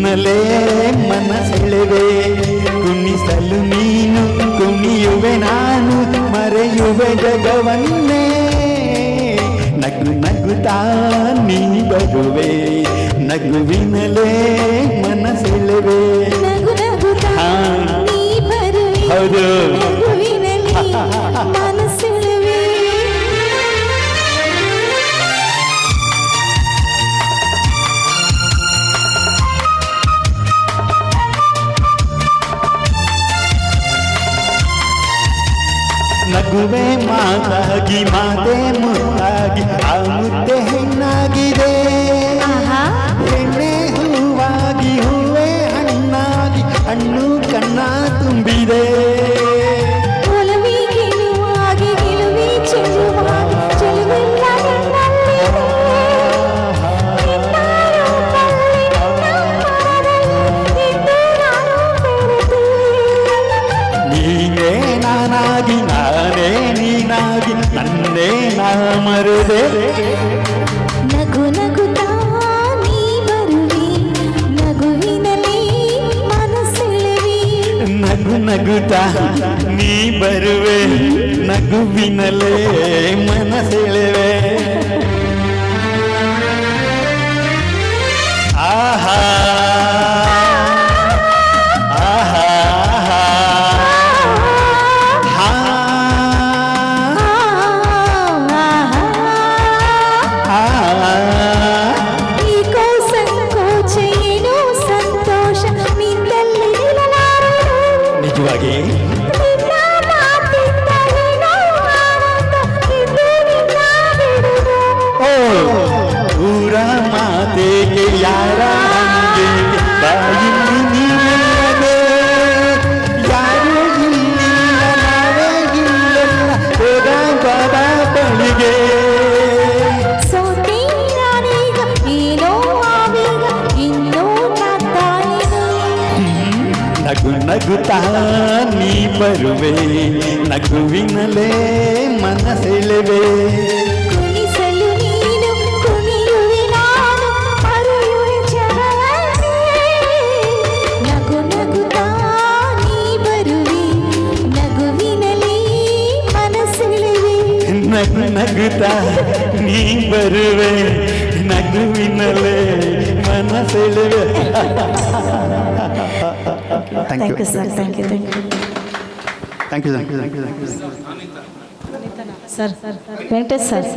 ನಗುವಿನಲೇ ಮನಸೆಳೆವೆ ಕುಣಿಸಲು ನೀನು ಕುಣಿಯುವೆ ನಾನು ಮರೆಯುವೆ ಜಗವನ್ನೇ ನಗು ನಗುತ್ತಾ ನೀ ಬರುವೆ ನಗುವಿನಲೇ ಮನಸೆಳೆವೆ ನಗು ನಗುತ್ತಾ ನೀ ಬರುವೆ ಹೌದು ನಗುವಿನಲ್ಲಿ ಮನಸೆಳೆವೆ ನಗುವೆ ಮಾತಾಗಿ ಮಾತೆ ಮುತ್ತಾಗಿ ಆ ಮುದ್ದೆ ಹೆಣ್ಣಾಗಿದೆ ಹೆಣ್ಣೆ ಹೂವಾಗಿ ಹೂವೇ ಹಣ್ಣಾಗಿ ಹಣ್ಣು ಕಣ್ಣ ತುಂಬಿದೆ ಒಲವಿ ಗೆಲುವಾಗಿ ಗೆಲುವಿ ಚೆಲುವಾಗಿ ಚೆಲುವೆಲ್ಲ ನನ್ನಲ್ಲಿದೆ. ನಿನ್ನ ರೂಪದಲ್ಲಿ ನಿನ್ನ ಮನದಲ್ಲಿ ಇಂದು ನಾನು ಬೆರೆತೆ. ನೀನೇ ನಾನಾಗಿ ನಾನೇ ನೀನಾಗಿ ನನ್ನೇ ನಾ ಮರೆದೆ ನಗು ನಗುತ್ತಾ ನೀ ಬರುವೆ ನಗುವಿನಲ್ಲಿ ಮನಸೆಳೆವೆ ನಗು ನಗುತ್ತಾ ನೀ ಬರುವೆ ನಗುವಿನಲೇ ಮನಸೆಳೆವೆ ಆಹಾ ಆಹಾ ಈಗೋ ಸಂಕೋಚ ಏನೋ ಸಂತೋಷ ನಿನ್ನಲ್ಲಿ ನಿಲ್ಲಲಾರದು. ನಿಜವಾಗಿ ನಿನ್ನ ಮಾತಿಂದ ಏನೋ ಆನಂದ ಇಂದು ನಿನ್ನ ಬಿಡುವು. ಊರ ಮಾತೆಗೆ ಯಾರ ಹಂಗೆ ಬಾಯಿಲ್ಲಿ ನೀನಿಲ್ಲದೆ ಯಾರು ಇಲ್ಲಿಲ್ಲ ನಾವೇ ಇಲ್ಲೆಲ್ಲ ಹೋಗ ಬಾಬಾ ಬಳಿಗೆ ಸೋತೆ ನಾನೀಗ ಏನೋ ಆವೀಗ ಇನ್ನೂ ನಗ್ತಾಯಿರು. ನಗು ನಗುತ್ತಾ ನೀ ಬರುವೆ ನಗುವಿನಲೇ ಮನಸೆಳೆವೆ ಕುಣಿಸಲು ನೀನು ಕುಣಿಯುವೆ ನಾನು ಮರೆಯುವೆ ಜಗವನ್ನೇ. ನಗು ನಗುತ್ತಾ ನೀ ಬರುವೆ ನಗುವಿನಲ್ಲಿ ಮನಸೆಳೆವೆ ನಗು ನಗುತ್ತಾ ನೀ ಬರುವೆ ನಗುವಿನಲೇ ಮನಸೆಳೆವೆ thank you sir thank you thank you thank you thank you thank you sir Venkatesh sir